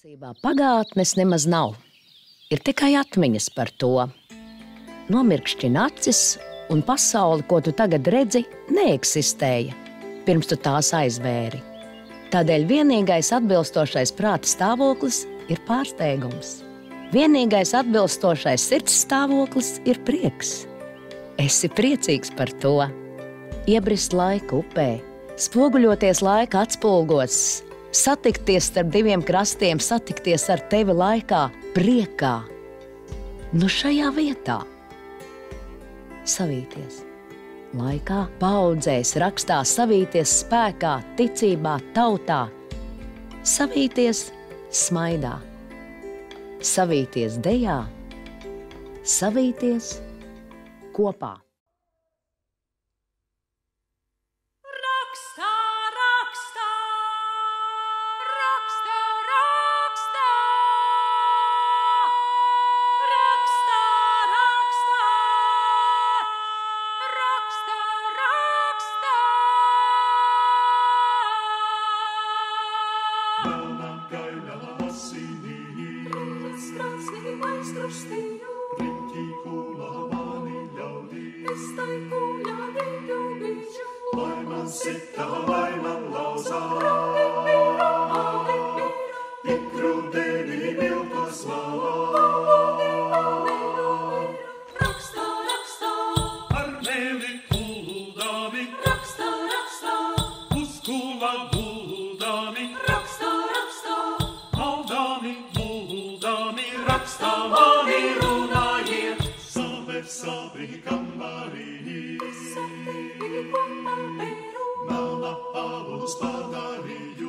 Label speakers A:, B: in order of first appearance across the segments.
A: Patiesībā pagātnes nemaz nav. Ir tikai atmiņas par to. Nomirkšķina acis, un pasaule, ko tu tagad redzi, neeksistēja, pirms tu tās aizvēri. Tādēļ vienīgais atbilstošais prāta stāvoklis ir pārsteigums. Vienīgais atbilstošais sirds stāvoklis ir prieks. Esi priecīgs par to. Iebrist laika upē, spoguļoties laika atspulgos, satikties starp diviem krastiem, satikties ar tevi laikā, priekā. Nu šajā vietā. Savīties. Laikā, paudzēs, rakstā, savīties spēkā, ticībā, tautā. Savīties smaidā. Savīties dejā. Savīties kopā.
B: Melna alus padarīja.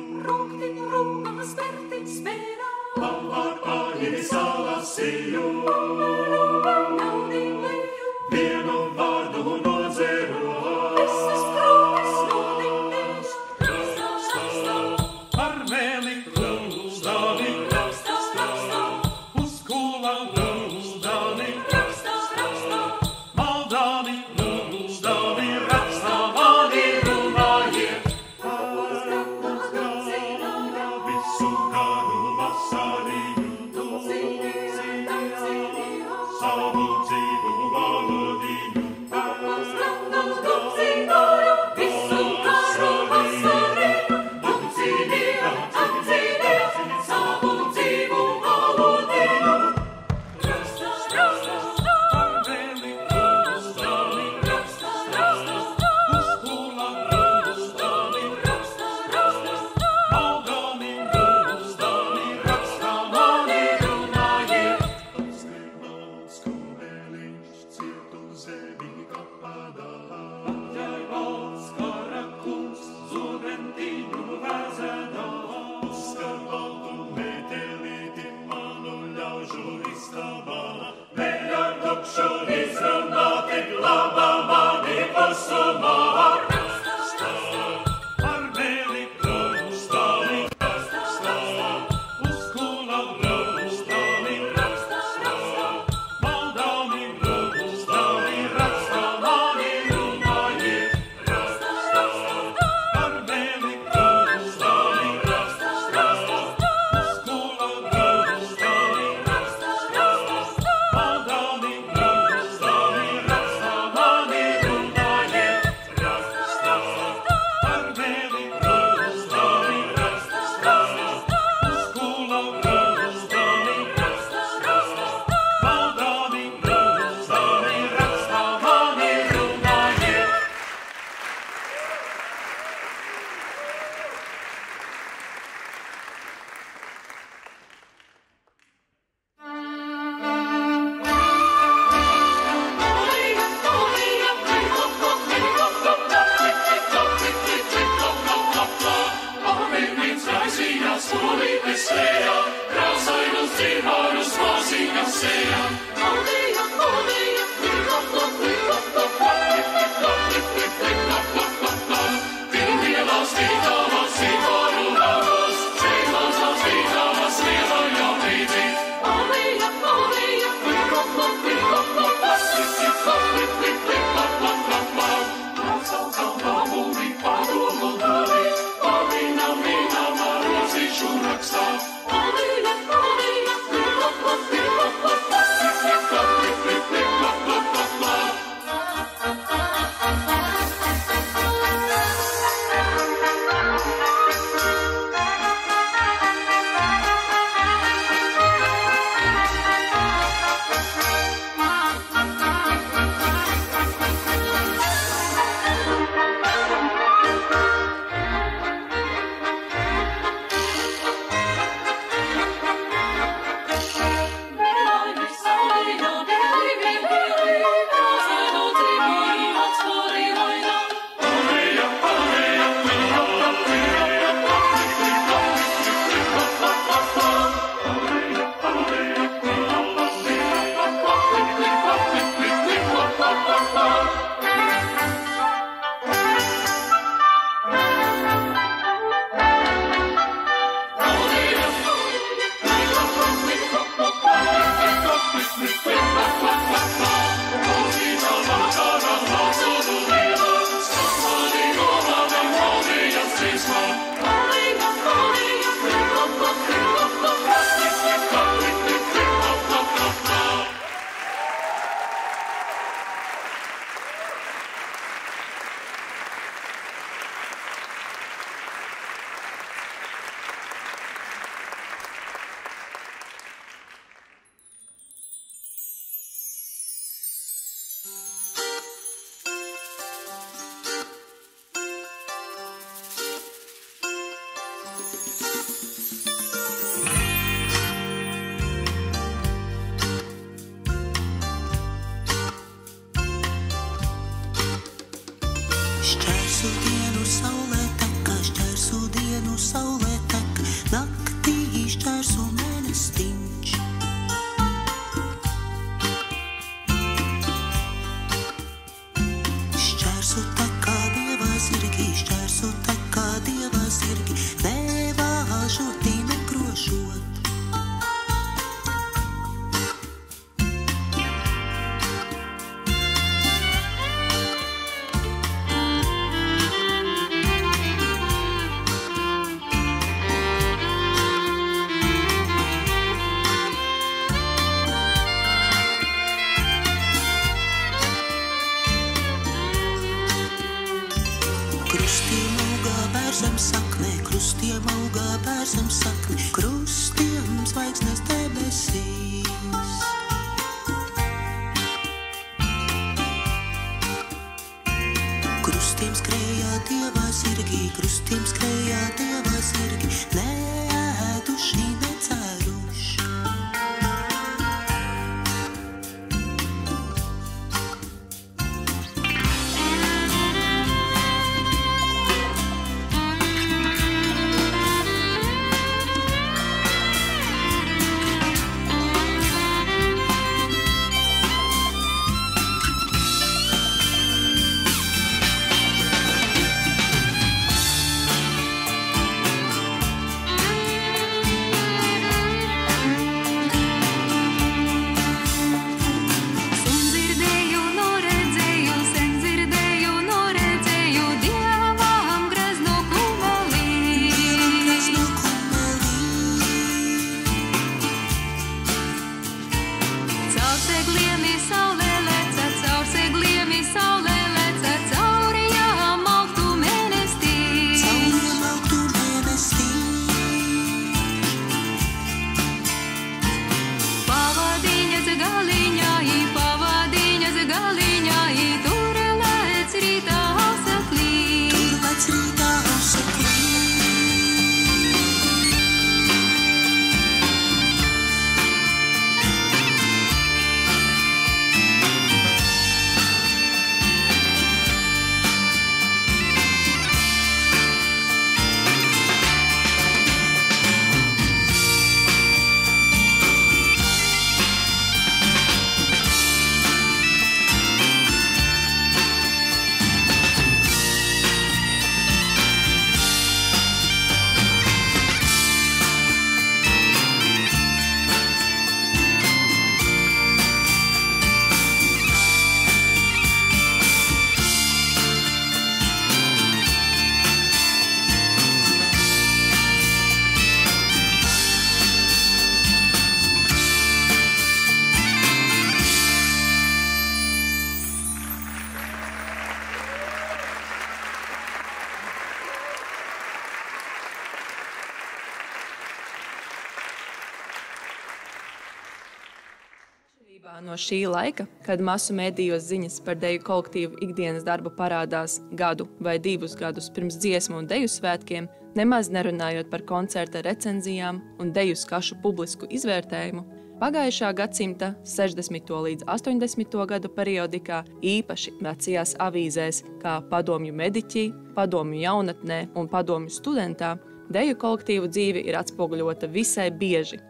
B: No šī laika, kad masu medijos ziņas par deju kolektīvu ikdienas darbu parādās gadu vai 2 gadus pirms dziesmu un deju svētkiem, nemaz nerunājot par koncerta recenzijām un deju skašu publisku izvērtējumu, pagājušā gadsimta 60. līdz 80. gadu periodikā īpaši vecajās avīzēs, kā Padomju mediķī, Padomju jaunatnē un Padomju studentā, deju kolektīvu dzīve ir atspoguļota visai bieži.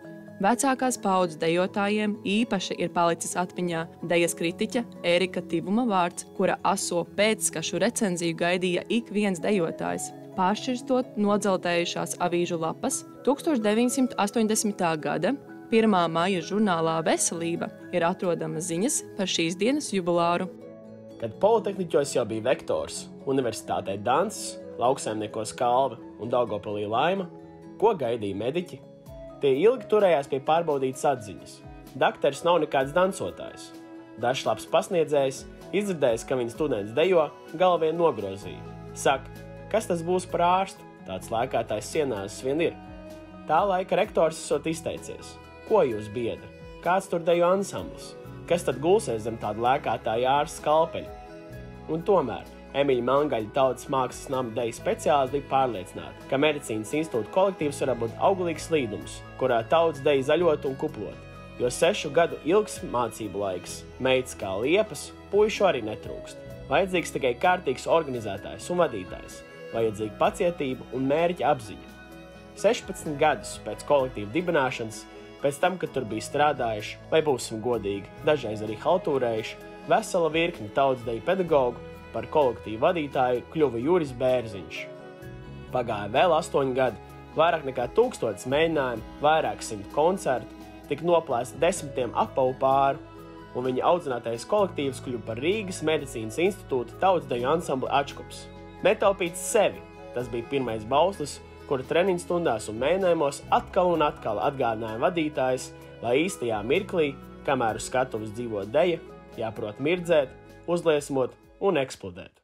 B: Vecākās paaudzes dejotājiem īpaši ir palicis atmiņā dejas kritiķa Ērika Tivuma vārds, kura aso pēcskašu recenziju gaidīja ik viens dejotājs. Pāršķirstot nodzeltējušās avīžu lapas, 1980. gada 1. maija žurnālā Veselība ir atrodama ziņas par šīs dienas jubilāru.
C: Kad Politehniķos jau bija Vektors, universitātē Dances, lauksaimniekos Kalve un Daugavpilī Laima, ko gaidīja mediķi? Tie ilgi turējās pie pārbaudītas atziņas. Dakteris nav nekāds dansotājs. Dažs labs pasniedzējs, izdzirdējis, ka viņa students dejo, galvien nogrozīja. Saka, kas tas būs par ārstu? Tāds lēkātājs sienās vien ir. Tā laika rektors esot izteicies. Ko jūs biedri? Kāds tur dejo ansamblis? Kas tad gulsies zem tāda lēkātāja ārsta skalpeļa? Un tomēr Emīļa Melngaļa Tautas mākslas nama deju speciālisti bija pārliecināti, ka medicīnas institūta kolektīvs var būt auglīgs līdums, kurā tautas deja zaļot un kuplot, jo 6 gadu ilgs mācību laiks, meitas kā liepas, puišu arī netrūkst. Vajadzīgs tikai kārtīgs organizētājs un vadītājs, vajadzīga pacietība un mērķa apziņa. 16 gadus pēc kolektīva dibināšanas, pēc tam, kad tur bija strādājuši, vai būsim godīgi, dažreiz arī haltūrējuši, vesela virkne tautas deju pedagogu, par kolektīvu vadītāju kļuva Juris Bērziņš. Pagāja vēl 8 gadi, vairāk nekā 1000 mēģinājumu, vairāk 100 koncertu, tika noplēsti 10 apavu pāru, un viņa audzinātais kolektīvs kļuva par Rīgas medicīnas institūta tautas deju ansambli Ačkups. Netaupīts sevi, tas bija pirmais bauslis, kura treniņu stundās un mēģinājumos atkal un atkal atgādināja vadītājs, lai īstajā mirklī, kamēr uz skatuves dzīvo deja, jāprot mirdzēt, uzliesmot un eksplodēt.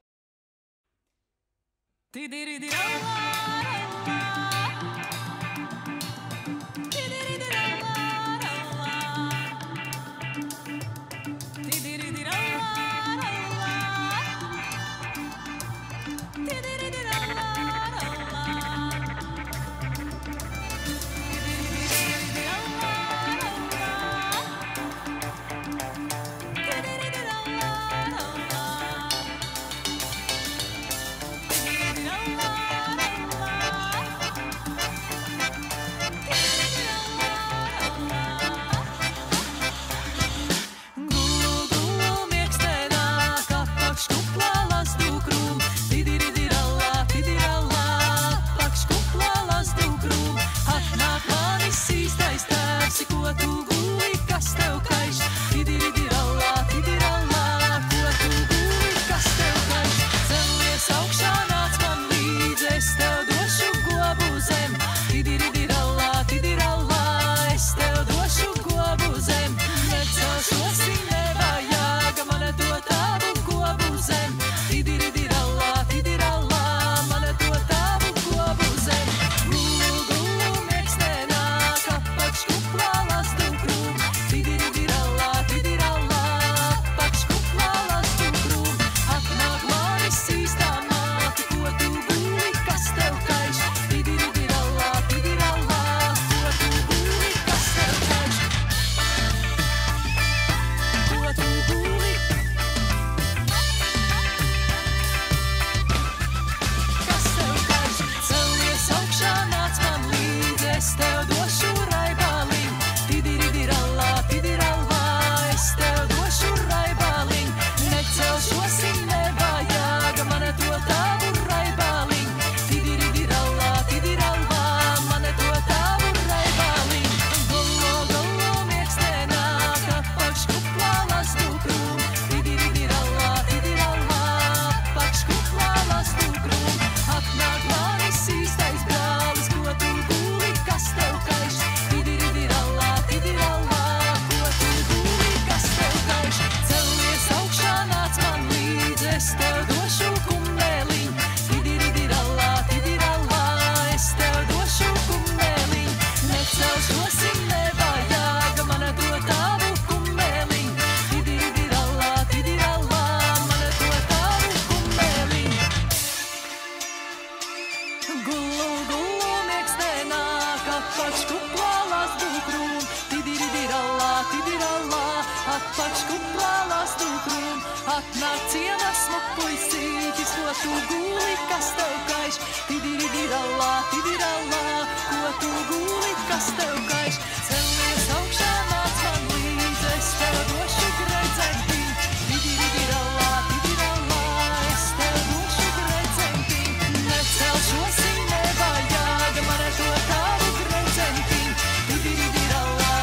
D: Gulu, gulu, miegs nenāk, atpač kuplālās dūkrūm. Tidirirallā, atpač kuplālās dūkrūm. Atnāk cienas puisītis, ko tu guli, kas tev kaiš. Tidirirallā, ko tu guli, kas tev kaiš. Celies augšā, nāc man līdz, es tev došu gredzentiņ. Tidirirallā, es tev došu gredzentiņ. Necelšosi, nevajag, man to tavu gredzentiņ. Tidirirallā,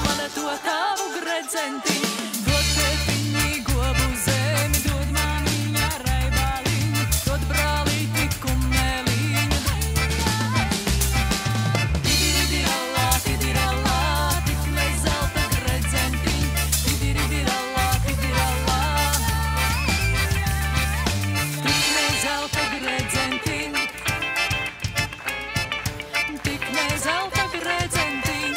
D: man to tavu gredzentiņ. Dod tētiņi gobu zemi, dod māmiņa raibāliņu, dod brālīti kumeliņu. Tidirirallā, tik ne zelta gredzentiņ. Tidirirallā, tik ne zelta gredzentiņ. Tik ne zelta gredzentiņ.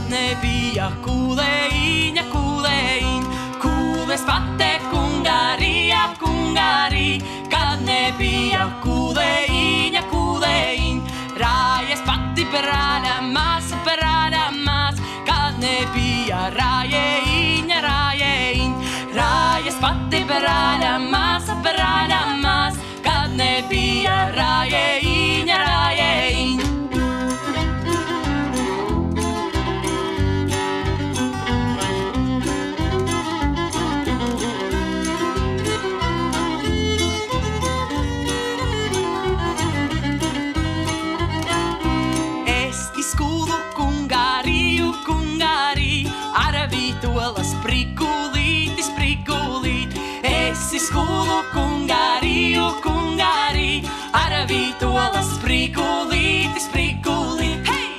D: nebija kūlējiņa, kūlējiņ, kūles pate kungarija, kungarī, kad nebija kūlējiņa, kūlējiņ, rājas pati parāda mās, kad nebija rājējiņa, rājējiņ, rājas pati parāda mās, kad nebija rājējiņa, rājējiņ. Aravītolas prikulīt, esi skulu kungariju, kungarī, sprīti, sprīkuli.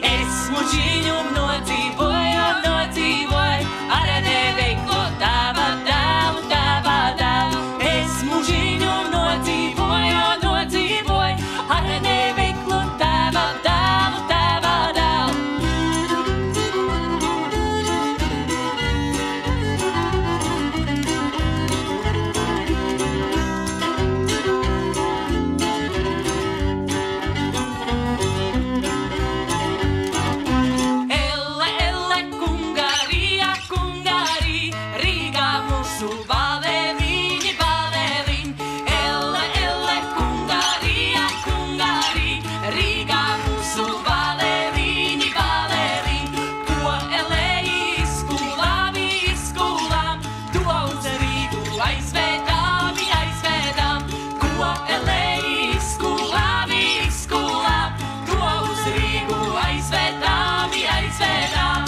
D: Es mūžiņu nodzīvoju, nodzīvoju, ar neveiklo tava dēlu, tava dēlu. Es mūžiņu nodzīvoju, nodzīvoju, ar neveiklo tava dēlu, tava dēlu. Elle, elle, Kungarija, Kungarī, Rīgā mūsu baleriņi, baleriņi. Elle, elle, Kungarija, Kungarī, Rīgā mūsu baleriņi, baleriņi. Ko elle izskolām, izskolām, to uz Rīgu aizvedām, aizvedām. Ko elle izskolām, izskolām, to uz Rīgu aizvedām, aizvedām.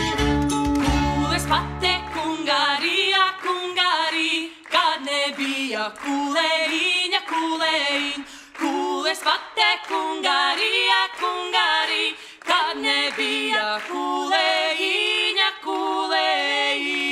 D: Kūles patek Ungārijā, Kungarī, kad nebija kūleņa, kūleņa. Kūles patek Ungārijā, Kungarī, kad nebija kūleņa, kūleņa.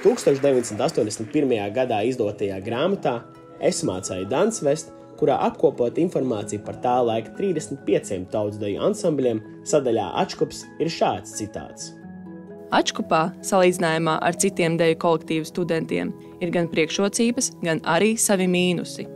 C: 1981. gadā izdotajā grāmatā Es mācēju danci vest, kurā apkopot informāciju par tā laika 35 tautsdeju ansambļiem, sadaļā Ačkups ir šāds citāts.
B: Ačkupā, salīdzinājumā ar citiem deju kolektīvu studentiem, ir gan priekšrocības, gan arī savi mīnusi.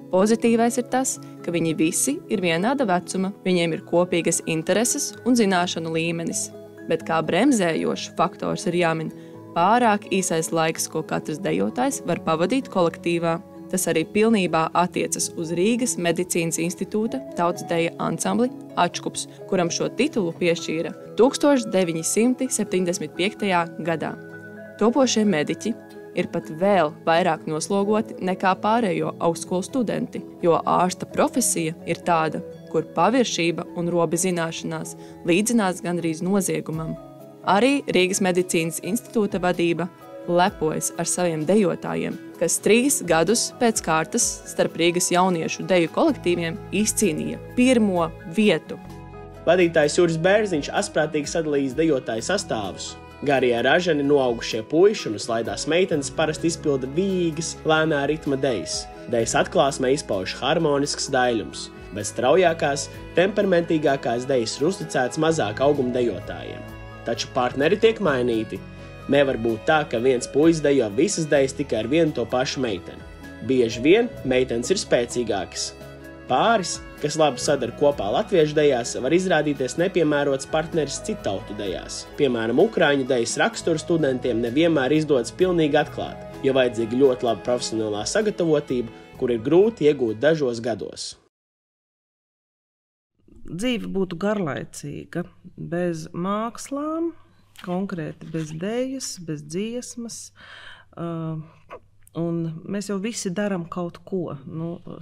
B: Pozitīvais ir tas, ka viņi visi ir vienāda vecuma, viņiem ir kopīgas intereses un zināšanu līmenis. Bet kā bremzējošs faktors ir jāmin pārāk īsais laiks, ko katrs dejotājs var pavadīt kolektīvā. Tas arī pilnībā attiecas uz Rīgas Medicīnas institūta tautsdeja ansambli Ačkups, kuram šo titulu piešķīra 1975. gadā. Topošie mediķi ir pat vēl vairāk noslogoti nekā pārējo augstskolu studenti, jo ārsta profesija ir tāda, kur paviršība un robi zināšanās līdzinās gandrīz noziegumam. Arī Rīgas Medicīnas institūta vadība lepojas ar saviem dejotājiem, kas 3 gadus pēc kārtas starp Rīgas jauniešu deju kolektīviem izcīnīja 1. vietu.
C: Vadītājs Juris Bērziņš asprātīgi sadalījis dejotāju sastāvus. Garie ražani noaugušie puiši un slaidās meitenes parasti izpilda vīgas, lēnā ritma dejas. Dejas atklāsmē izpauž harmonisks daļums, bet straujākās, temperamentīgākās dejas ir uzticētas mazāk auguma dejotājiem. Taču partneri tiek mainīti. Nevar būt tā, ka viens puisis dejo visas dejas tikai ar vienu to pašu meiteni. Bieži vien meitenes ir spēcīgākas. Pāris, kas labi sadara kopā latviešu dejās, var izrādīties nepiemērots partneris citautu dejās. Piemēram, ukraiņu dejas raksturu studentiem nevienmēr izdodas pilnīgi atklāt, jo vajadzīga ļoti laba profesionālā sagatavotība, kur ir grūti iegūt dažos gados.
E: Dzīve būtu garlaicīga, bez mākslām, konkrēti bez dejas, bez dziesmas, un mēs jau visi darām kaut ko,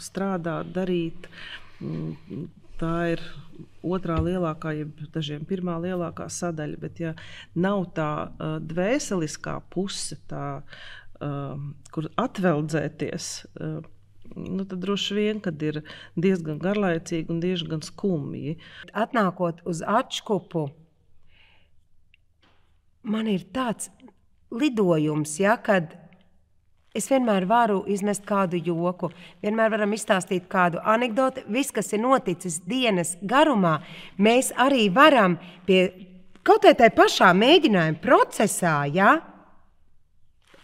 E: strādāt, darīt. Tā ir otrā lielākā, jeb dažiem pirmā lielākā sadaļa, bet ja nav tā dvēseliskā puse, tā, kur atveldzēties, tad droši vien, kad ir diezgan garlaicīgi un diezgan skumji.
F: Atnākot uz Ačkupu, man ir tāds lidojums, kad es vienmēr varu izmest kādu joku, vienmēr varam izstāstīt kādu anekdoti. Viss, kas ir noticis dienas garumā, mēs arī varam pie kaut vai tai pašā mēģinājuma procesā,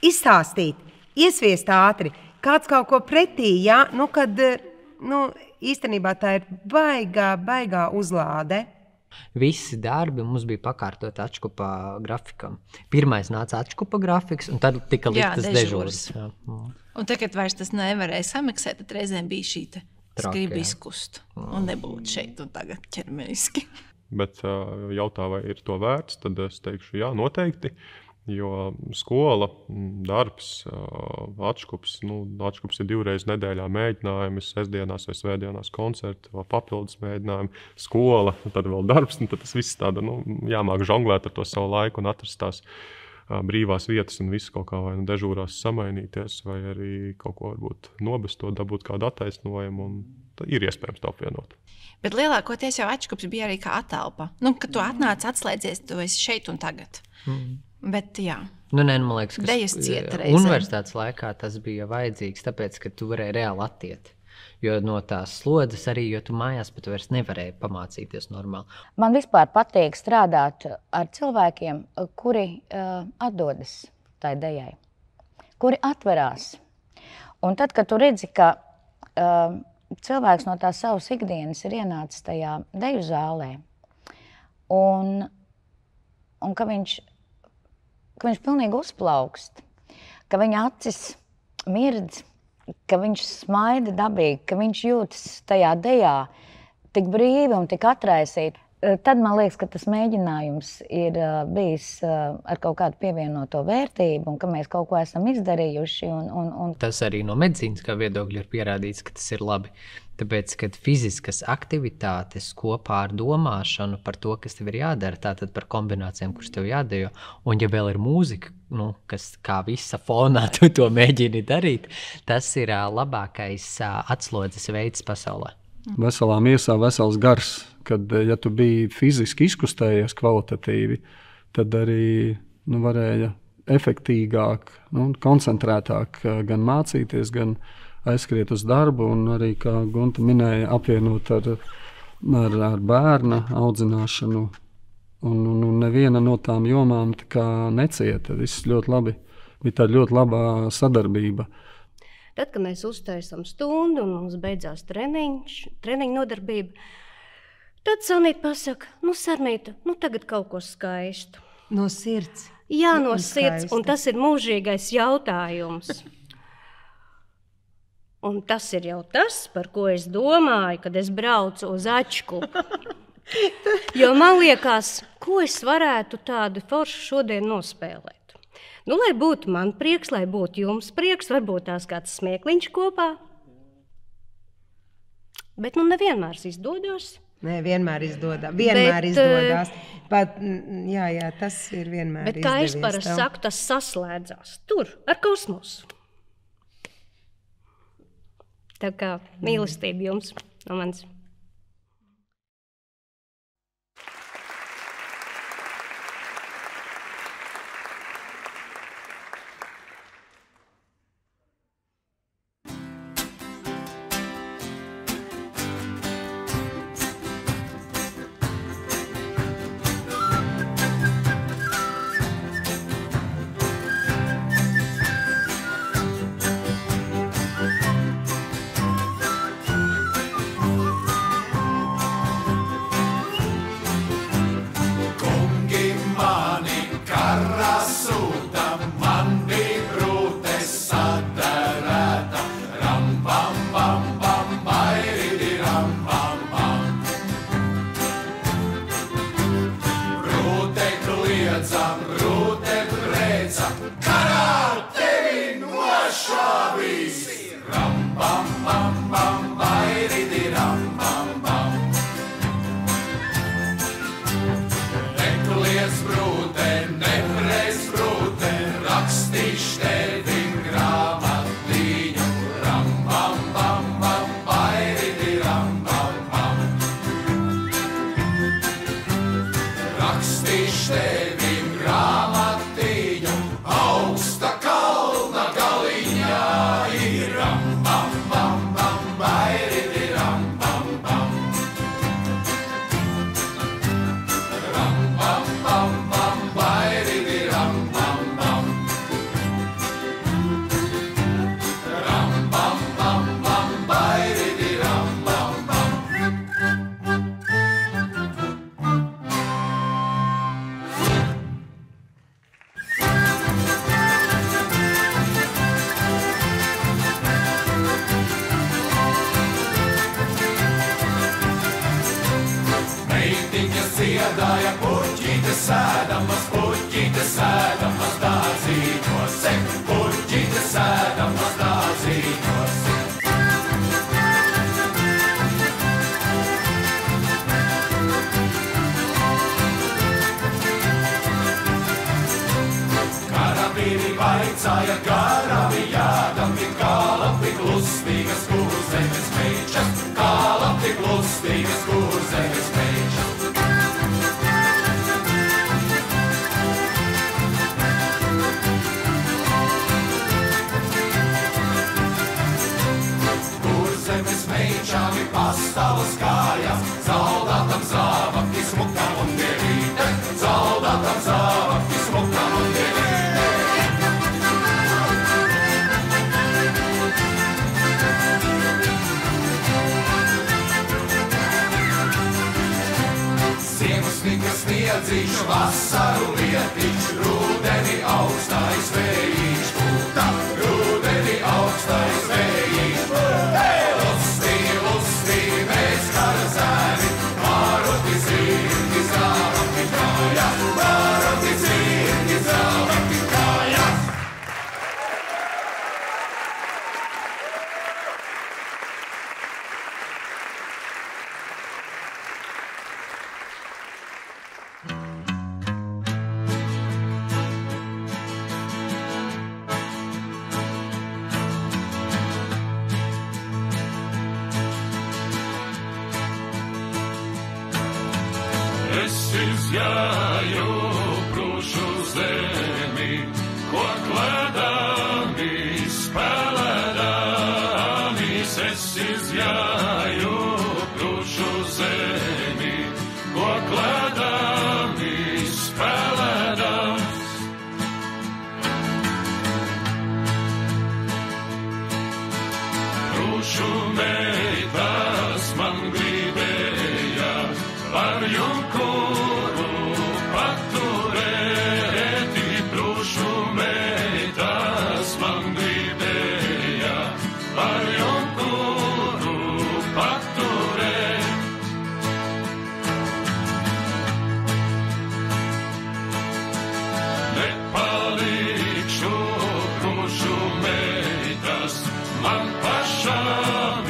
F: izstāstīt, iesviest ātri, kāds kaut ko pretī, kad īstenībā tā ir baigā uzlāde.
G: Visi darbi mums bija pakārtot Ačkupa grafikam. Pirmais nāca Ačkupa grafiks, un tad tika liktas dežūras.
H: Un tagad vairs tas nevarēja samaksāt, tad reizēm bija šī skriba izkust. Un nebūt šeit un tagad ķermeniski.
I: Bet jautā, vai ir to vērts, tad es teikšu, jā, noteikti. Jo skola, darbs, Ačkups, Ačkups ir 2 reizes nedēļā mēģinājumi, sestdienās vai svētdienās koncerti, vai papildus mēģinājumi, skola, tad vēl darbs, tad tas viss tāda, jāmāk žonglēt ar to savu laiku un atrast tās brīvās vietas un visu kaut kā vai dežūrās samainīties, vai arī kaut ko varbūt nobestot, dabūt kādu attaisnojumu, un ir iespējams to apvienot.
H: Bet lielākoties jau Ačkups bija arī kā atelpa. Kad tu atnāc, atslēdzies, tu esi šeit un tagad. Bet jā,
G: man liekas, ka
H: dejas cieta reizēm.
G: Universitātes laikā tas bija vajadzīgs, tāpēc, ka tu varēji reāli attiet. Jo no tās slodzes arī, jo tu mājās pat vairs nevarēji pamācīties normāli.
A: Man vispār patīk strādāt ar cilvēkiem, kuri atdodas tai dejai, kuri atverās. Un tad, kad tu redzi, ka cilvēks no tās savas ikdienas ir ienācis tajā deju zālē, un ka viņš pilnīgi uzplaukst, ka viņa acis mirdz, ka viņš smaida dabīgi, ka viņš jūtas tajā dejā tik brīvi un tik atraisīti. Tad man liekas, ka tas mēģinājums ir bijis ar kaut kādu pievienoto vērtību un ka mēs kaut ko esam izdarījuši.
G: Tas arī no medicīniskā viedokļa ir pierādīts, ka tas ir labi. Tāpēc, kad fiziskas aktivitātes kopā ar domāšanu par to, kas tev ir jādara, tātad par kombinācijām, kuras tev jādejo, un ja vēl ir mūzika, kas kā visa fonā tu to mēģini darīt, tas ir labākais atslodzes veids pasaulē.
J: Veselā miesā vesels gars, kad, ja tu biji fiziski izkustējies kvalitatīvi, tad arī varēja efektīgāk, koncentrētāk gan mācīties, gan aizskriet uz darbu, un arī, kā Gunta minēja, apvienot ar bērna audzināšanu. Un neviena no tām jomām tā kā necieta. Viss ļoti labi. Bija tāda ļoti labā sadarbība.
K: Tad, kad mēs uztaisām stundu un mums beidzās treniņu nodarbība, tad Sanīta pasaka, Sarmīta, tagad kaut ko skaistu.
F: No sirds?
K: Jā, no sirds, un tas ir mūžīgais jautājums. Un tas ir jau tas, par ko es domāju, kad es braucu uz Ačkupu. Jo man liekas, ko es varētu tādu foršu šodien nospēlēt. Lai būtu man prieks, lai būtu jums prieks, varbūt tās kāds smiekliņš kopā. Bet nevienmēr izdodas.
F: Nē, vienmēr izdodas. Pat, jā, tas ir vienmēr izdevies.
K: Bet kā es parasti saku, tas saslēdzās tur, ar kosmosu. Tā kā mīlestība jums no manis.
L: Es izgāju brušu zemi, kladami, spēlēdami, es izjāju dušu zemi, ko kladami, spēlēdams. Dušu meitas man gribēja par junkuru paturēti, dušu meitas man gribēja par junkuru paturēt. Nepalikšu dušu meitas man pašām,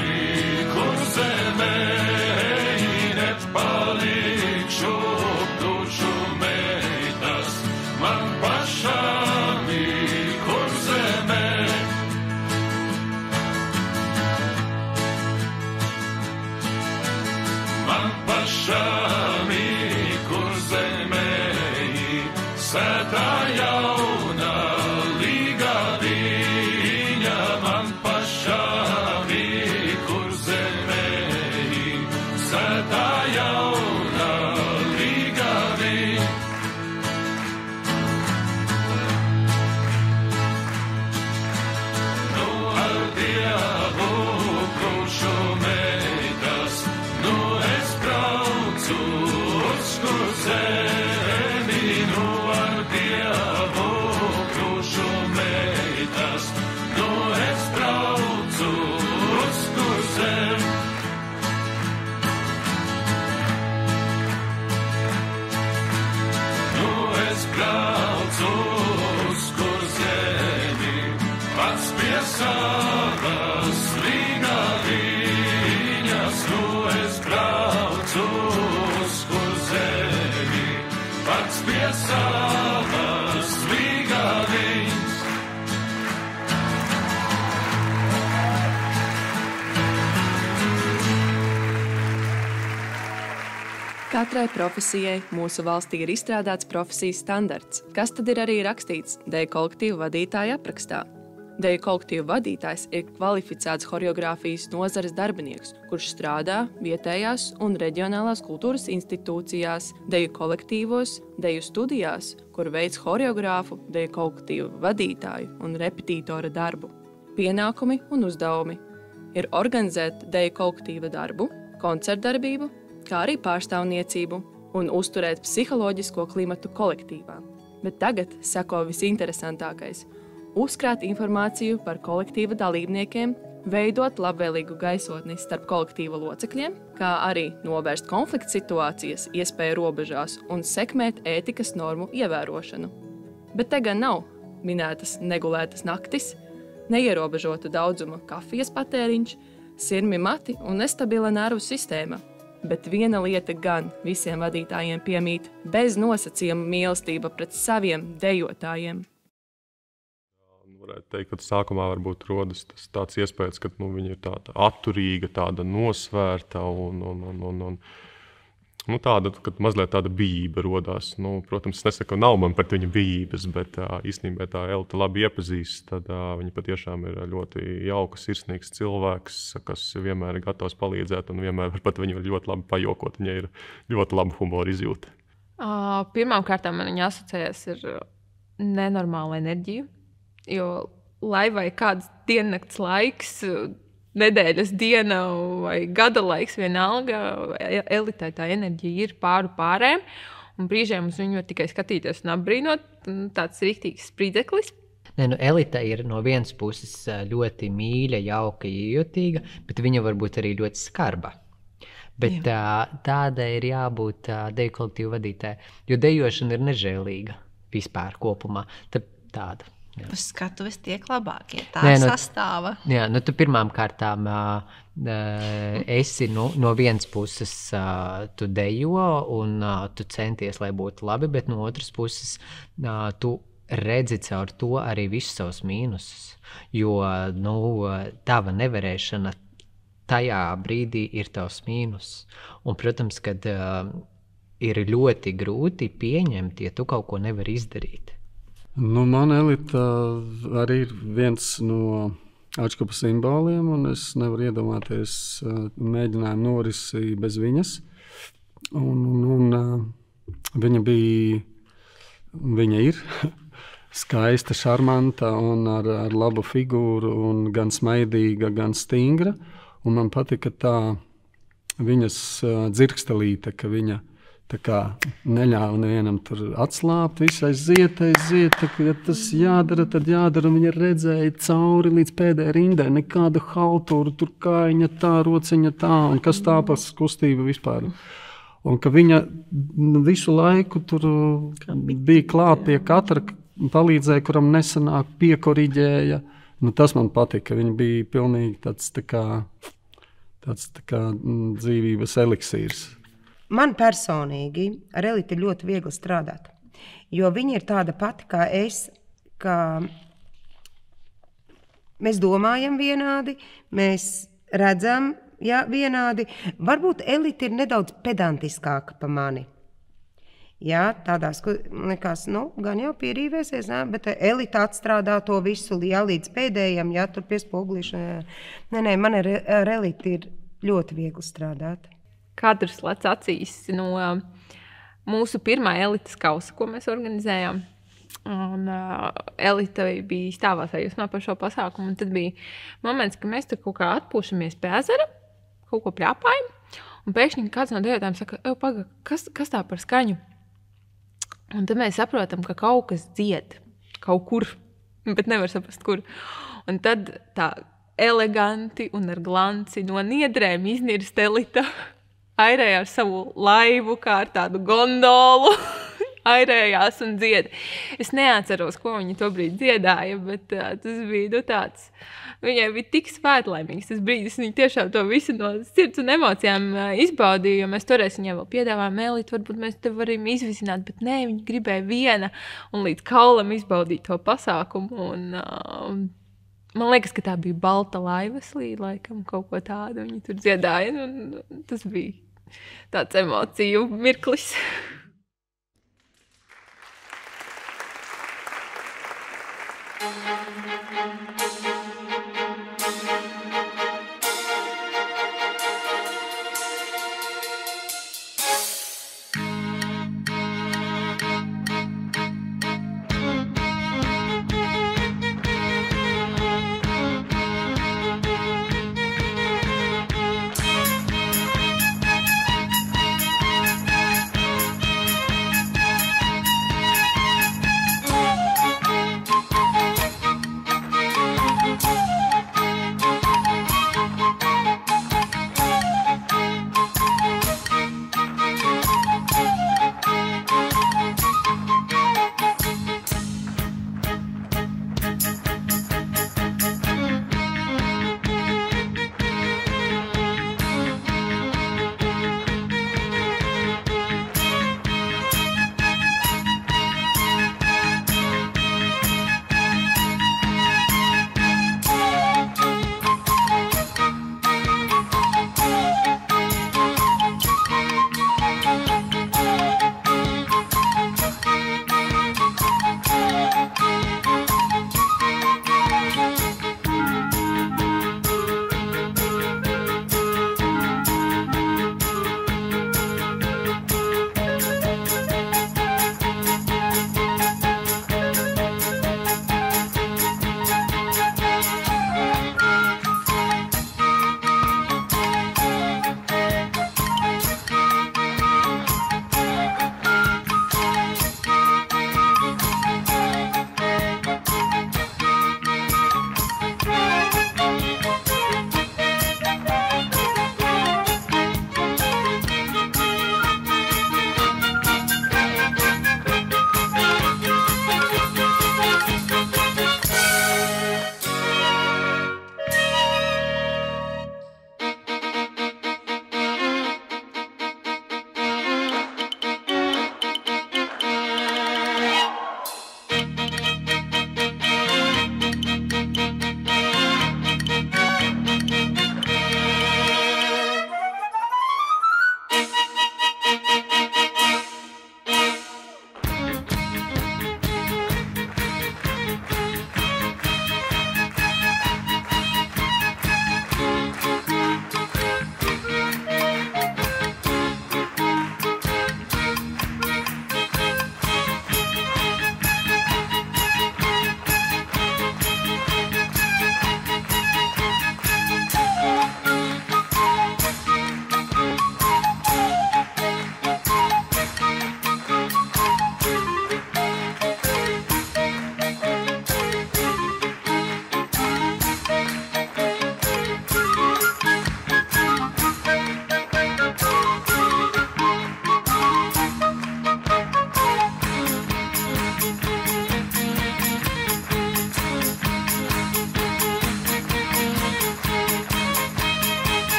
L: kur zemē, nepalikšu dušu meitas man pašām, kur zemē. Man pašām, kur zemē, sētā jauna līga viņa, man pašām, kur zemē, sētā jauna līga viņa. Nu ar Dievu krušu meitas, nu es braucu uz kur zemi, nu ar Dievu krušu meitas, nu es braucu uz kur zemi. Nu es braucu uz kur zemi, pats pie savas līga viņas, nu es braucu uz kur zemi, pats pie savas līga viņas.
B: Katrai profesijai mūsu valstī ir izstrādāts profesijas standarts, kas tad ir arī rakstīts deju kolektīvu vadītāja aprakstā. Deju kolektīvu vadītājs ir kvalificēts horeogrāfijas nozares darbinieks, kurš strādā vietējās un reģionālās kultūras institūcijās, deju kolektīvos, deju studijās, kur veids horeogrāfu, deju kolektīvu vadītāju un repetītora darbu. Pienākumi un uzdevumi ir organizēt deju kolektīva darbu, koncertdarbību, kā arī pārstāvniecību un uzturēt psiholoģisko klimatu kolektīvā. Bet tagad seko visinteresantākais – uzkrāt informāciju par kolektīva dalībniekiem, veidot labvēlīgu gaisotni starp kolektīva locekļiem, kā arī novērst konflikta situācijas iespēju robežās un sekmēt ētikas normu ievērošanu. Bet te gan nav minētas negulētas naktis, neierobežota daudzuma kafijas patēriņš, sirmi mati un nestabila nervu sistēma. Bet viena lieta gan visiem vadītājiem piemīt – bez nosacījuma mīlestība pret saviem dejotājiem.
I: Varētu teikt, ka sākumā varbūt rodas tāds iespējas, ka viņa ir tāda atturīga, tāda nosvērta un tāda, kad mazliet tāda bijība rodās. Protams, es nesaku, ka nav man pret viņu bijības, bet īstenībā tā Elta labi iepazīst, tad viņa patiešām ir ļoti jauka, sirsnīgs cilvēks, kas vienmēr ir gatavs palīdzēt un vienmēr pat viņu ļoti labi pajokot. Viņa ir ļoti laba humora izjūta.
M: Pirmām kārtām man viņa asociējas ar nenormālu enerģiju. Jo lai vai kāds diennakts laiks, nedēļas diena vai gada laiks vienalga, Elitai tā enerģija ir pārēm, un brīžiem uz viņu var tikai skatīties un apbrīnot, tāds rīktīgs spridzeklis.
G: Elita ir no vienas puses ļoti mīļa, jauka, iejutīga, bet viņa var būt arī ļoti skarba. Bet tāda ir jābūt deju kolektīvu vadītāja, jo dejošana ir nežēlīga vispār kopumā. Tāda. Jā.
H: Uz skatuves tiek labākie, tā sastāva.
G: Jā, tu pirmām kārtām esi no vienas puses tu dejo un tu centies, lai būtu labi, bet no otras puses tu redzi caur to arī visus savus mīnusus, jo tava nevarēšana tajā brīdī ir tavs mīnus. Un, protams, kad ir ļoti grūti pieņemt, ja tu kaut ko nevari izdarīt.
J: Nu, man elita arī ir viens no Ačkupa simboliem, un es nevaru iedomāties mēģinājumu norisi bez viņas. Viņa ir skaista, šarmanta un ar labu figūru, un gan smaidīga, gan stingra. Un man patika tā viņas dzirkstelīte, ka viņa tā kā neļāva nevienam tur atslābt, visu aiziet, ja tas jādara, tad jādara, un viņa redzēja cauri līdz pēdējai rindai, nekādu halturu, tur kājiņa tā, rociņa tā, un kas tā par kustība vispār. Un ka viņa visu laiku tur bija klāt pie katra, palīdzēja, kuram nesanāk, piekoriģēja. Nu, tas man patika, viņa bija pilnīgi tāds kā dzīvības eliksīrs.
F: Man personīgi ar Elitu ir ļoti viegli strādāt, jo viņa ir tāda pati kā es, ka mēs domājam vienādi, mēs redzam vienādi. Varbūt Elita ir nedaudz pedantiskāka pa mani. Jā, tādās, likās, gan jau pierīvēsies, bet Elita atstrādā to visu līdz pēdējam, tur pie spoguļiša. Nē, man ar Elitu ir ļoti viegli strādāt.
M: Katrs lec acīs no mūsu pirmā elites kausa, ko mēs organizējām. Un Elita bija stāvā sajūsmā par šo pasākumu. Un tad bija moments, ka mēs tur kaut kā atpūšamies pie ezera, kaut ko pļāpājam. Un pēkšņi kāds no dejotājiem saka, paga, kas tā par skaņu? Un tad mēs saprotam, ka kaut kas dzied kaut kur, bet nevar saprast, kur. Un tad tā eleganti un ar glanci no niedrēm iznirst Elita. Airējās savu laivu kā ar tādu gondolu, airējās un dzied. Es neatceros, ko viņa tobrīd dziedāja, bet tas bija tāds. Viņai bija tik svētlaimīgs tas brīdis, viņa tiešām to visu no sirds un emocijām izbaudīja, jo mēs toreiz viņai vēl piedāvājām, Elita, varbūt mēs te varam izvisināt, bet nē, viņa gribēja viena un līdz kaulam izbaudīt to pasākumu. Un man liekas, ka tā bija balta laivaslī, laikam kaut ko tādu viņa tur dziedāja, un tas bija tāds emociju mirklis.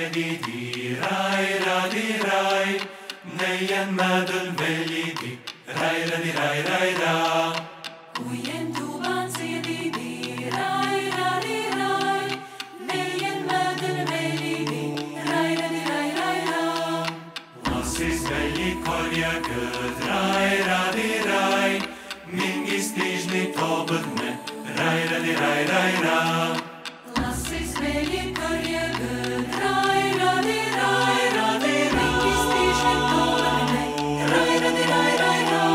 L: ziedīti, rai, radi, rai, neien medun veļīti, rai, radi, rai, rai, rā.
D: Ujen tuvan ziedīti, rai, radi, rai, neien medun veļīti, rai, radi, rai, rai, rā.
L: Lasis veļī kolja gud, rai, radi, rai, mingis tīžni tobudne, rai, radi, rai, rai, rā.
D: Lasis veļī kolja gud, rai, radi, rai, mingis tīžni tobudne, rai, radi, rai, rai, rā.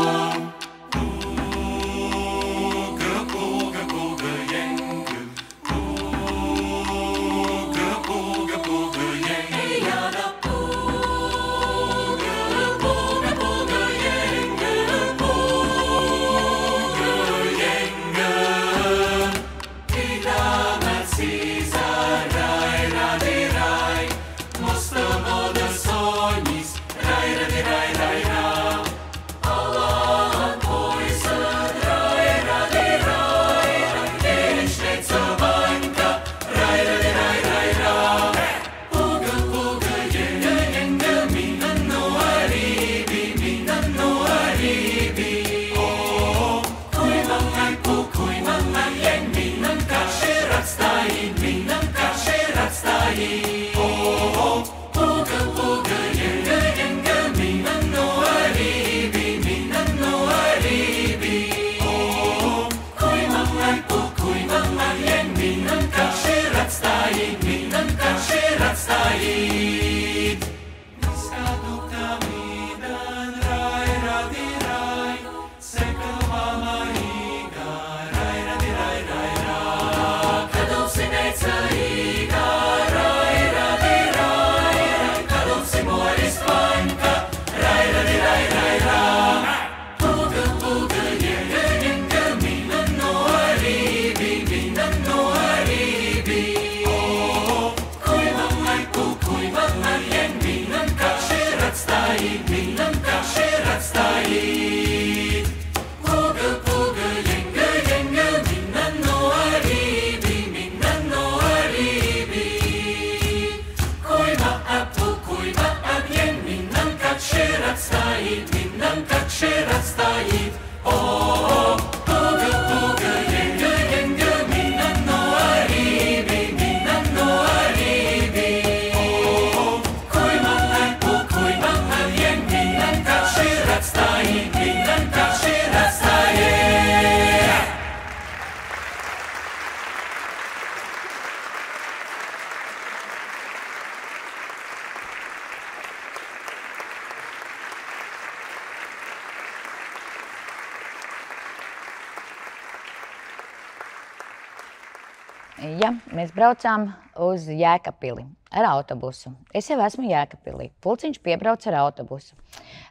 A: Ja mēs braucām uz Jēkabpili ar autobusu. Es jau esmu Jēkabpilī. Pulciņš piebrauc ar autobusu.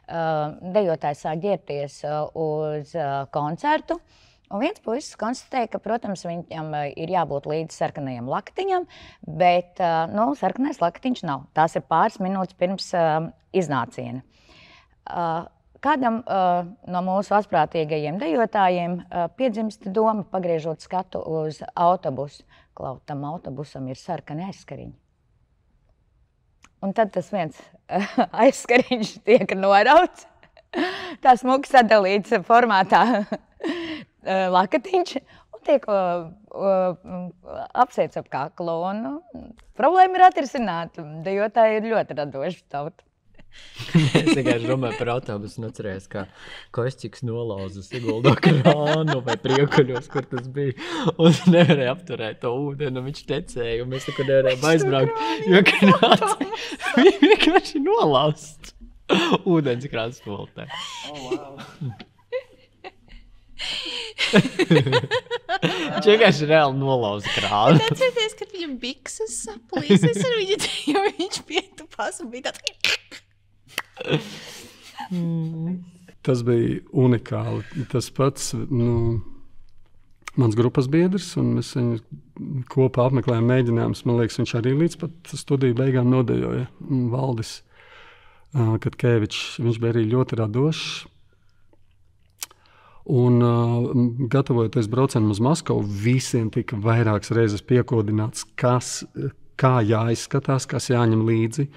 A: Dejotājs sāk ģērbties uz koncertu. Un viens puisis konstatēja, ka, protams, viņam ir jābūt līdz sarkanajam lakatiņam, bet sarkanais lakatiņš nav. Tās ir pāris minūtes pirms iznāciena. Kādam no mūsu asprātīgajiem dejotājiem piedzimst doma, pagriežot skatu uz autobusu. Klau, tam autobusam ir sarkani aizskariņi. Un tad tas viens aizskariņš tiek norauts, tā smuki sadalīts formātā lakatiņš un tiek apsiets ap kaklu. Un problēma ir atrisināta. Dejotāji ir ļoti radoši tauta.
G: Es vienkārši domāju par autobusu un atcerējos, kā Košķiks nolauza Siguldo krānu vai Priekuļos, kur tas bija. Un nevarēja apturēt to ūdeni, un viņš tecēja, un mēs neko nevarējām aizbraukt, jo krāns bija vienkārši nolaust ūdens krāns stoltē. Viņš vienkārši reāli nolauza krānu.
H: Atcerieties, kad viņam bikses saplīsies, un viņš pietupās un bija tāds...
J: Tas bija unikāli. Tas pats, mans grupas biedrs, un mēs viņu kopā apmeklējām mēģinājumus. Man liekas, viņš arī līdz pat studiju beigām nodejoja. Valdis Katkevičs, viņš bija arī ļoti radošs. Un gatavojoties braucienam uz Maskavu, visiem tika vairākas reizes piekodināts, kas kā jāizskatās, kas jāņem līdzi.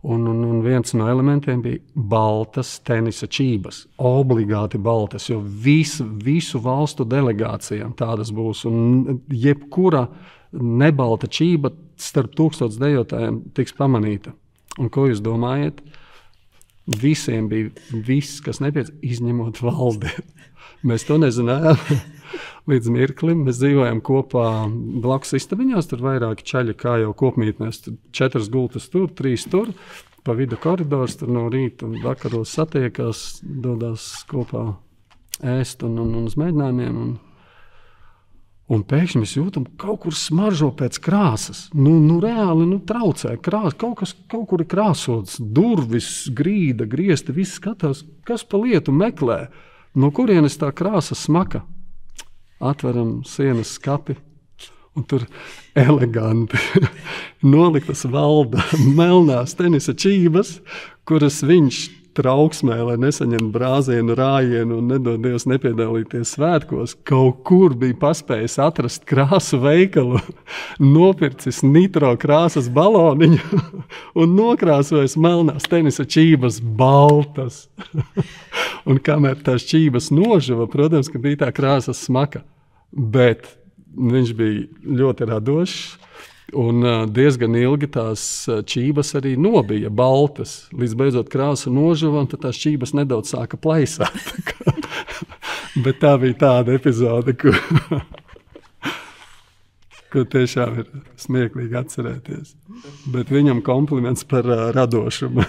J: Un viens no elementiem bija baltas tenisa čības. Obligāti baltas, jo visu valstu delegācijām tādas būs. Un jebkura nebalta čība starp 1000 dejotājiem tiks pamanīta. Un ko jūs domājat? Visiem bija viss, kas nepieciešams, izņemot Valdi. Mēs to nezinājām līdz mirklim. Mēs dzīvojam kopā blakus istabiņās, tur vairāki čaļi, kā jau kopmītnēs. 4 gultas tur, 3 tur, pa vidu koridors, tur no rīta un vakaros satiekās, dodās kopā ēst un uz mēģinājumiem. Un pēkšņi mēs jūtam, kaut kur smaržo pēc krāsas. Reāli traucē krāsa. Kaut kur ir krāsots, durvis, grīda, griesti, viss skatās, kas pa lietu meklē. No kurienes tā krāsa smaka? Atveram sienas skapi, un tur eleganti noliktas Valda melnās tenisa čības, kuras viņš trauksmē, lai nesaņemtu brāzienu, rājienu un nedod Dievs nepiedalīties svētkos, kaut kur bija paspējis atrast krāsu veikalu, nopircis nitro krāsas baloniņu un nokrāsojis melnās tenisa čības baltas. Un kamēr tās čības nožuva, protams, ka bija tā krāsas smaka, bet viņš bija ļoti radošs. Un diezgan ilgi tās čības arī nobija baltas. Līdz beidzot krāsa nožuva, un tad tās čības nedaudz sāka plaisāt. Bet tā bija tāda epizode, ko tiešām ir smieklīgi atcerēties. Bet viņam kompliments par radošumu.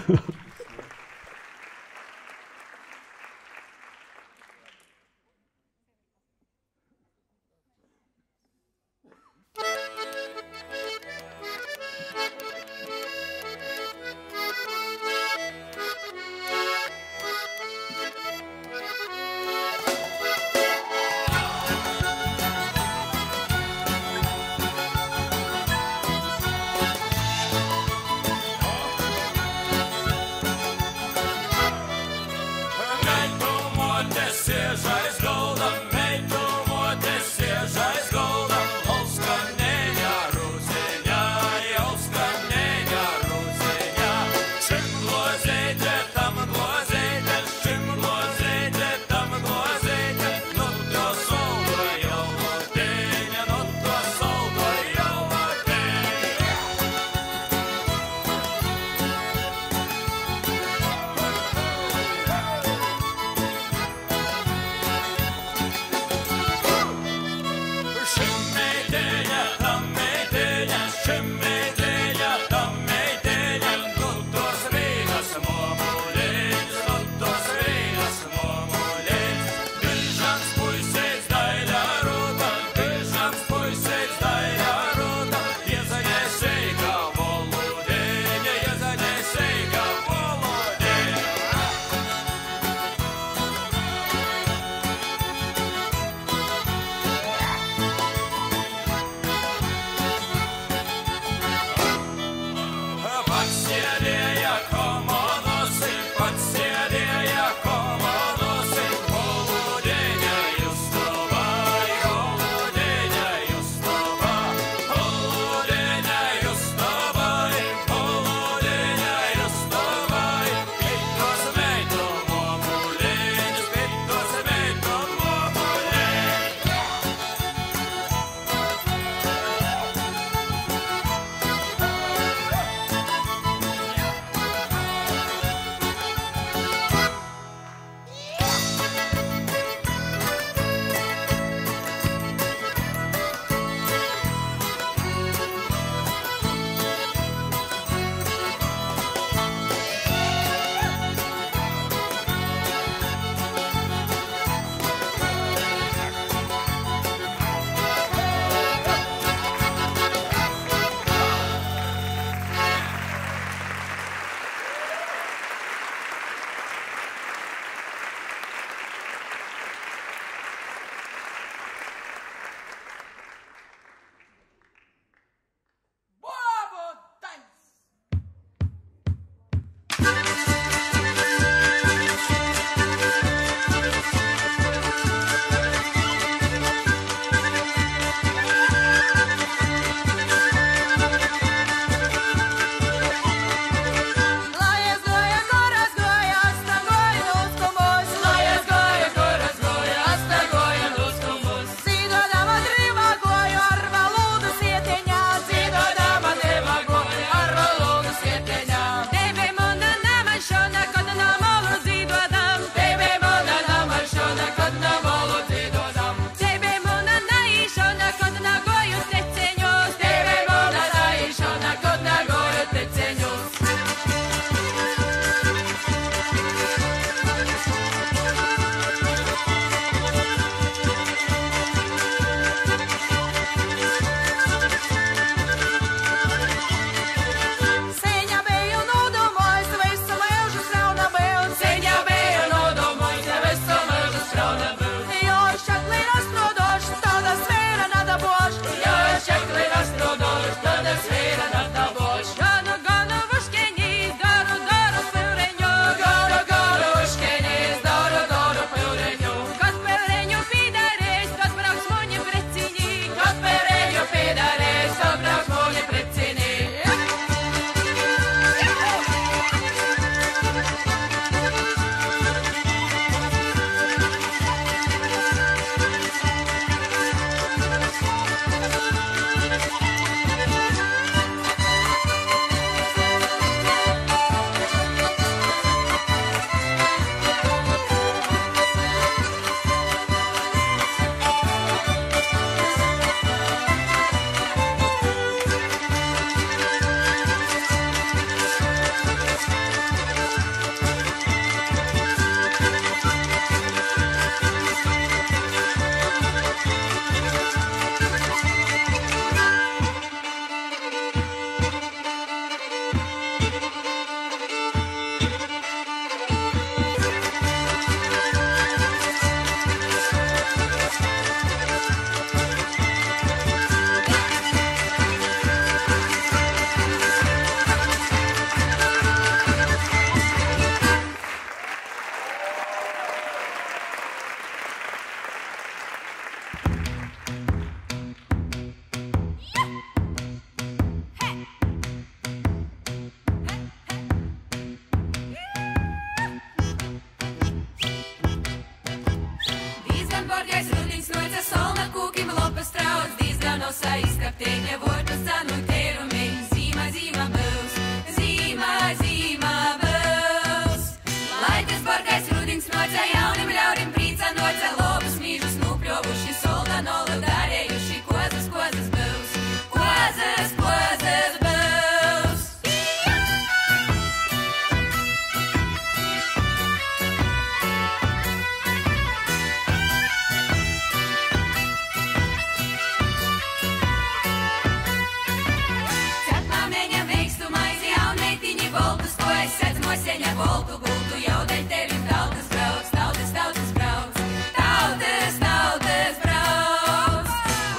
D: ceļa voltu gultu, jau dēļ tevim tautas brauc, tautas, tautas brauc, tautas, tautas brauc.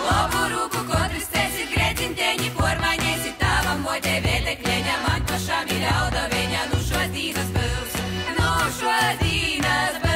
D: Lopu rūku kotris cēsi grecinteņi pormaņēsi tavam moļtē vietekļeņa, man pašām ir ļauda viņa, nu šos dīnas būs, nu šos dīnas būs.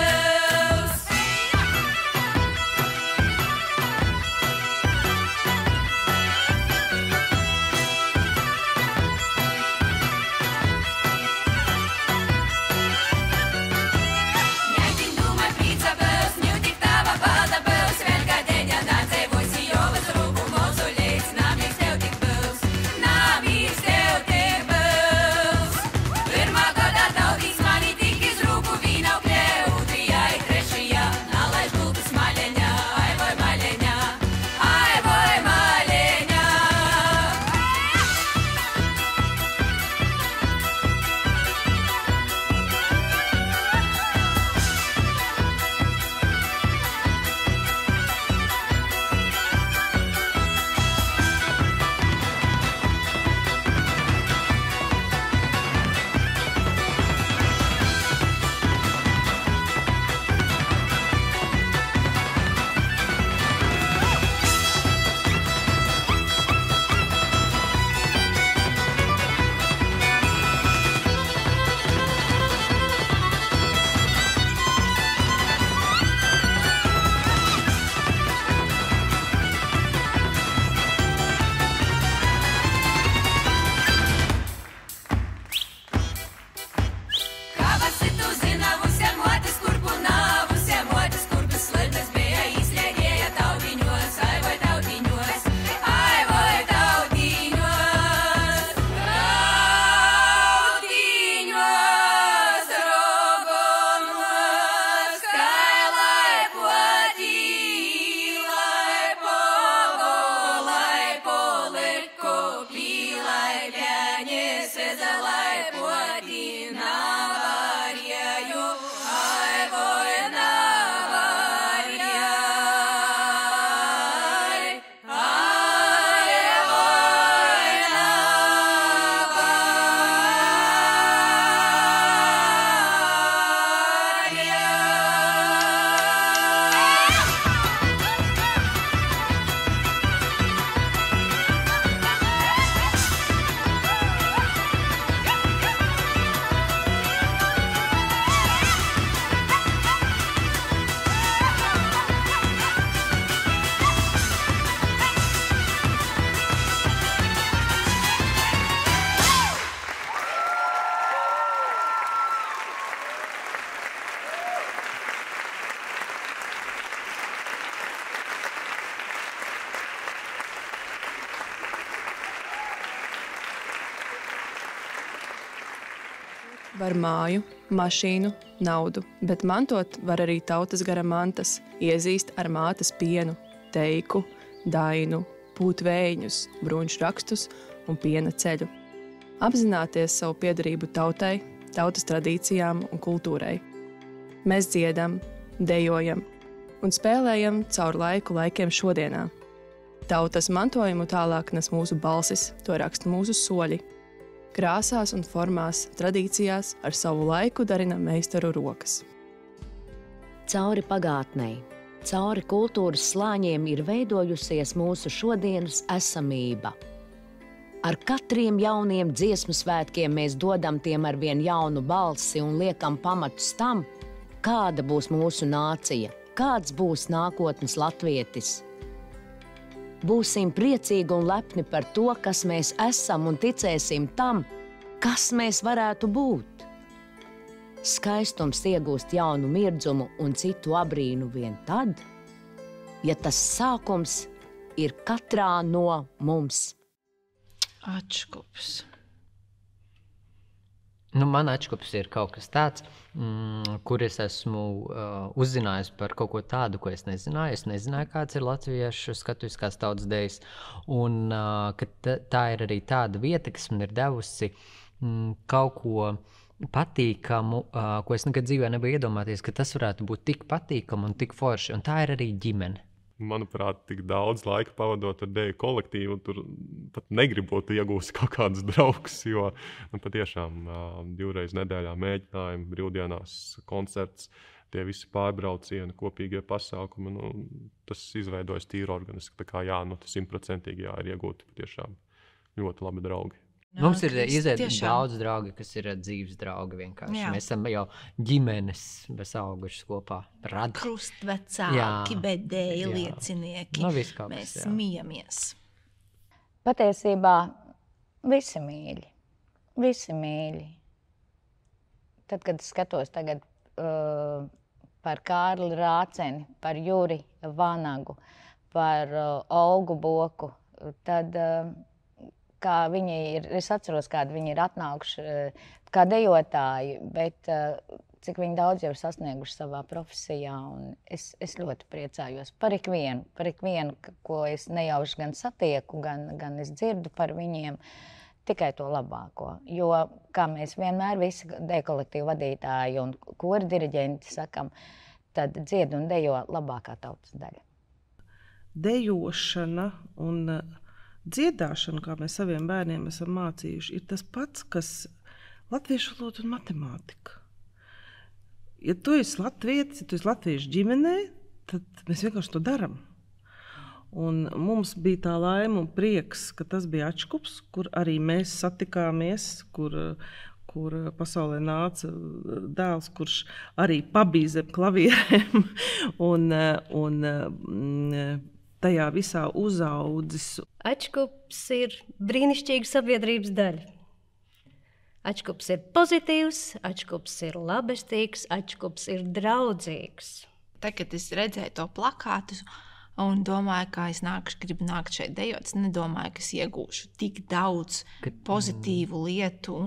B: Var māju, mašīnu, naudu, bet mantot var arī tautas gara mantas, iezīst ar mātes pienu, teiku, dainu, pūtvējiņus, bruņš rakstus un piena ceļu. Apzināties savu piederību tautai, tautas tradīcijām un kultūrai. Mēs dziedam, dejojam un spēlējam caur laikiem šodienā. Tautas mantojumu tālāk nes mūsu balsis, to raksta mūsu soļi. Krāsās un formās, tradīcijās ar savu laiku darina meistaru rokas.
A: Cauri pagātnei, cauri kultūras slāņiem ir veidojusies mūsu šodienas esamība. Ar katriem jauniem dziesmu svētkiem mēs dodam tiem ar vien jaunu balsi un liekam pamatus tam, kāda būs mūsu nācija, kāds būs nākotnes latvietis. Būsim priecīgi un lepni par to, kas mēs esam un ticēsim tam, kas mēs varētu būt. Skaistums iegūst jaunu mirdzumu un citu abrīnu vien tad, ja tas sākums ir katrā no mums.
H: Atškups.
G: Man atškups ir kaut kas tāds, kur es esmu uzzinājis par kaut ko tādu, ko es nezināju. Es nezināju, kāds ir latviešu skatuviskās tautas dejas. Un tā ir arī tāda vieta, kas man ir devusi kaut ko patīkamu, ko es nekad dzīvē nebiju iedomāties, ka tas varētu būt tik patīkami un tik forši. Un tā ir arī ģimene.
I: Manuprāt, tik daudz laika pavadot ar deju kolektīvu, tur pat negribot iegūst kaut kādus draugus, jo patiešām 2 reizes nedēļā mēģinājumi, brīvdienās koncerts, tie visi pārbraucieni, kopīgie pasākumi, tas izveidojas tīri organiski. Tā kā tas 100% ir iegūti patiešām ļoti labi draugi.
G: Mums ir daudz draugi, kas ir dzīves draugi vienkārši. Jā. Mēs esam jau ģimenes, mēs auguši kopā.
H: Krustvecāki, bedēji, liecinieki. Mēs mījamies.
N: Patiesībā visi mīļi. Visi mīļi. Tad, kad skatos tagad par Kārli Rāceni, par Juri Vanagu, par Olgu Boku, tad kā viņi ir, es atceros, kādi viņi ir atnākuši kā dejotāji, bet cik viņi daudz jau ir sasnieguši savā profesijā, un es ļoti priecājos par ikvienu, ko es nejauši gan satieku, gan es dzirdu par viņiem, tikai to labāko. Jo, kā mēs vienmēr visi deju kolektīvu vadītāji un kori diriģenti sakam, tad dzied un dejo labākā tautas daļa.
E: Dejošana un dziedāšana, kā mēs saviem bērniem esam mācījuši, ir tas pats, kas latviešu valoda un matemātika. Ja tu esi latvietis, ja tu esi latviešu ģimenē, tad mēs vienkārši to daram. Un mums bija tā laime un prieks, ka tas bija Ačkups, kur arī mēs satikāmies, kur pasaulē nāca dēls, kurš arī pabīja zem klavierēm un tajā visā uzaudzis.
K: Ačkups ir brīnišķīga sabiedrības daļa. Ačkups ir pozitīvs, Ačkups ir labestīgs, Ačkups ir draudzīgs.
H: Tagad es redzēju to plakātu un domāju, ka es gribu nākt šeit dejot. Es nedomāju, ka es iegūšu tik daudz pozitīvu lietu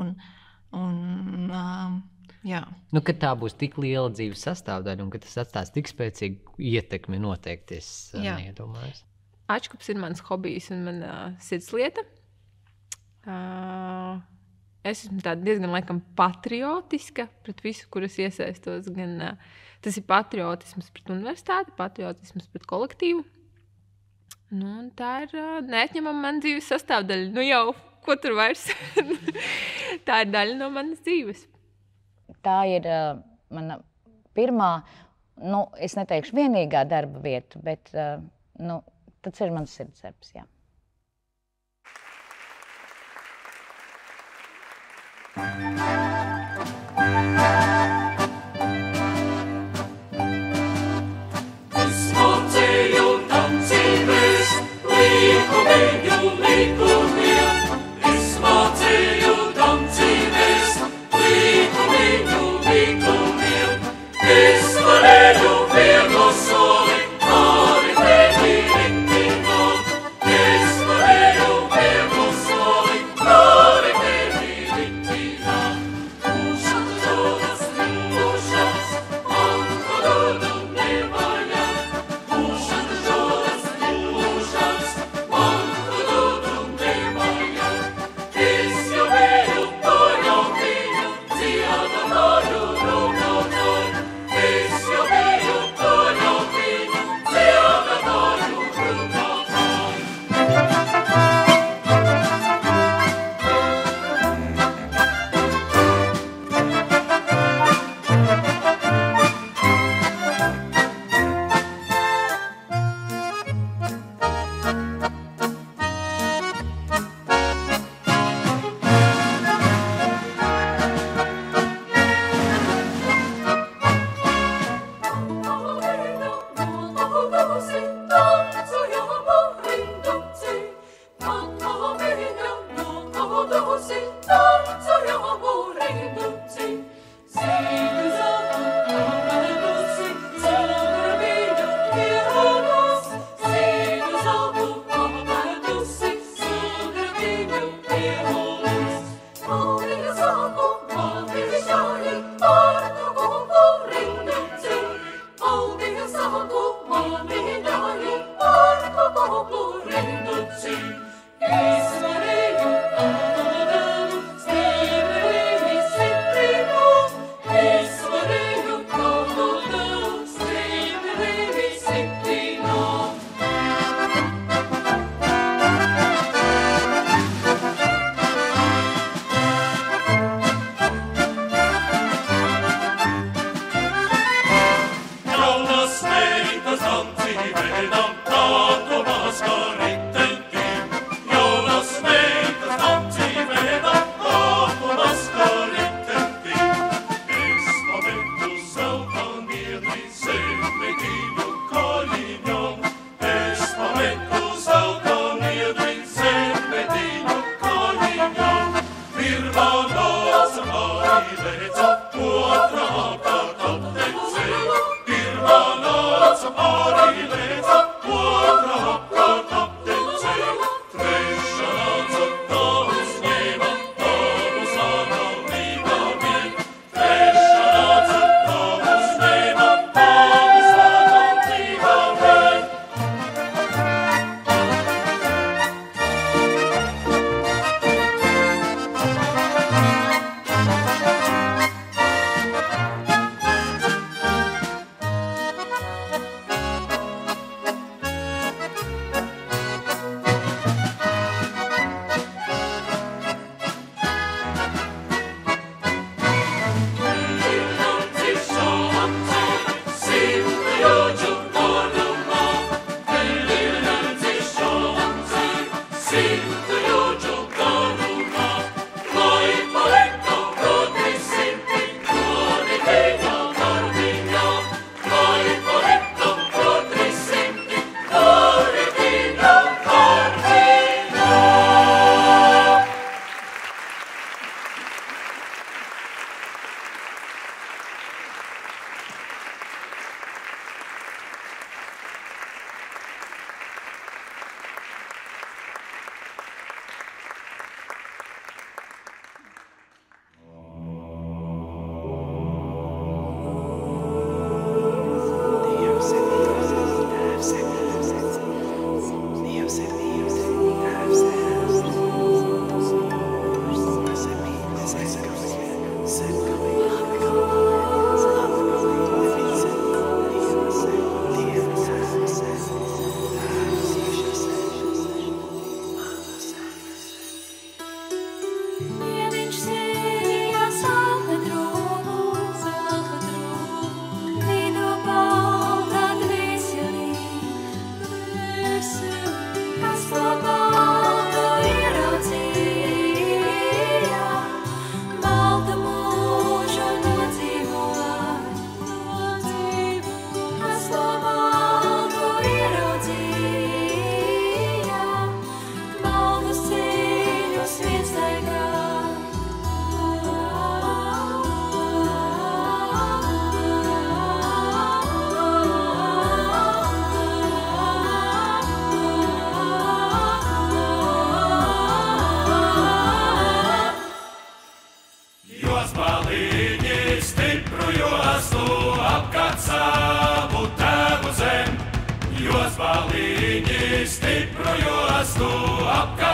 H: jā.
G: Kad tā būs tik liela dzīves sastāvdaļa un ka tas atstās tik spēcīgu ietekmi, noteikti es neiedomājos.
M: Ačkups ir mans hobijs un mana sirdslieta. Es esmu diezgan laikam patriotiska pret visu, kur es iesaistos. Tas ir patriotisms pret universitāti, patriotisms pret kolektīvu. Tā ir neatņemama man dzīves sastāvdaļa. Jau, ko tur vairs? Tā ir daļa no manas dzīves.
N: Tā ir mana pirmā, es neteikšu vienīgā darba vieta, bet tas ir mans sirdsdarbs, jā.
L: Es mācēju tancības, līkumiņu likumiem. Es mācēju tancības, līkumiņu likumiem. Es varēju vienu soli pāri tevi ritināt. Es varēju vienu soli pāri tevi ritināt.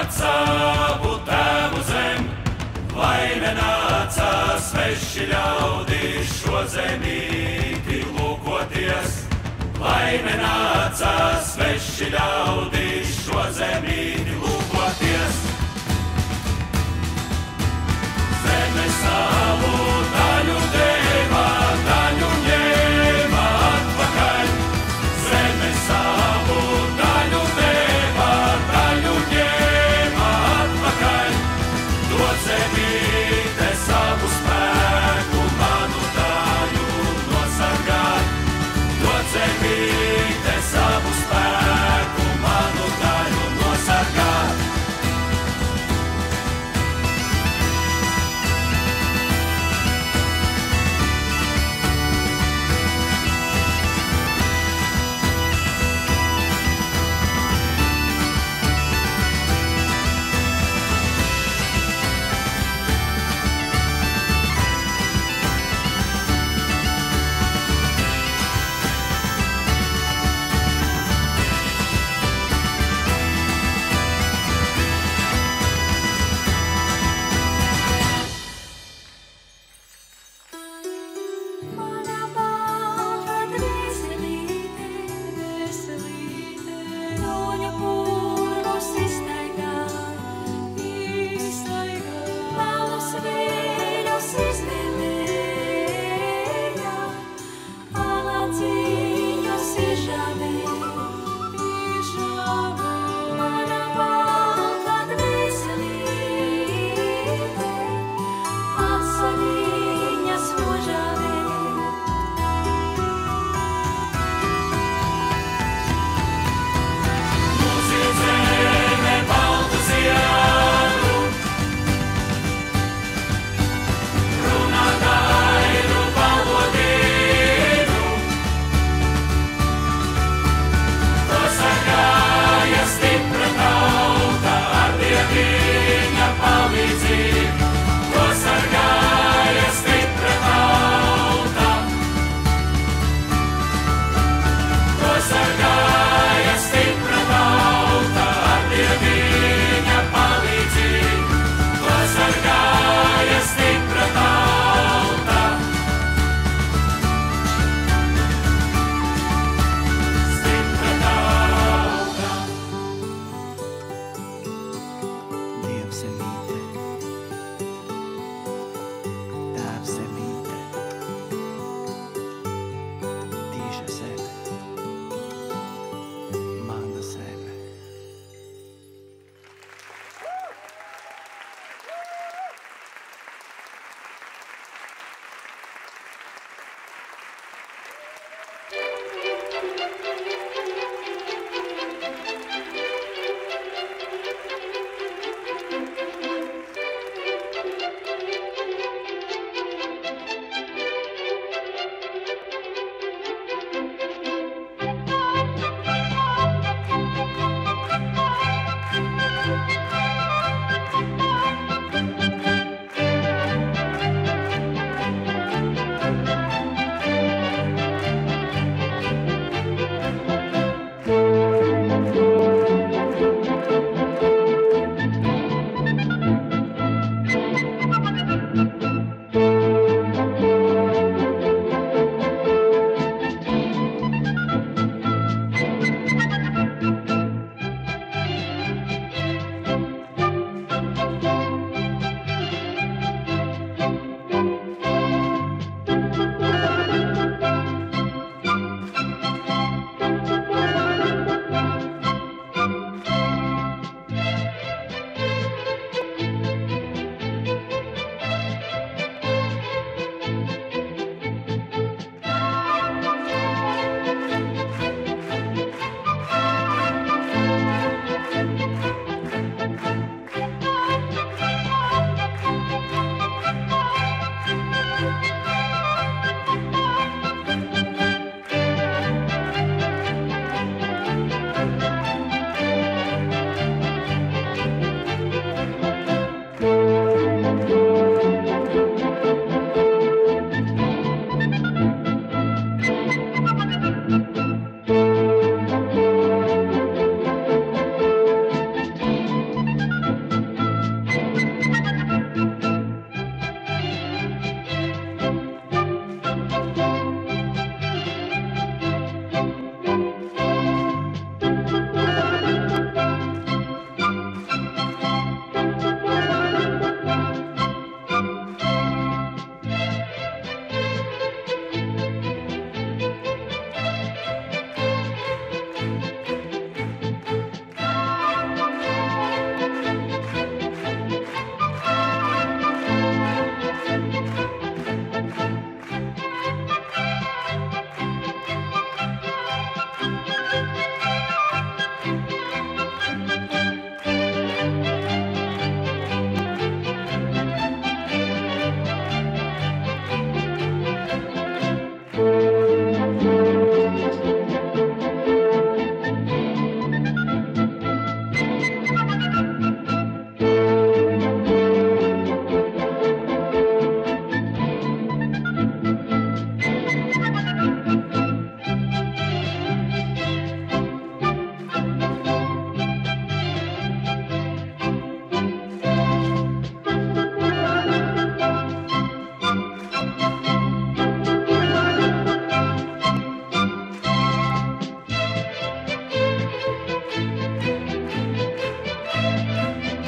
L: nenāc savu tēvu zem, lai nenāca sveši ļaudis šo zemīti lūkoties, lai nenāca sveši ļaudis šo zemīti lūkoties. Zeme savu daļu deva, daļu ņēma atpakaļ. Zeme savu daļu deva, daļu ņēma atpakaļ. Dod zemīte savu spēku, manu daļu nosargāt. Dod zemīte savu spēku, manu daļu nosargāt.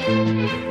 L: Thank you.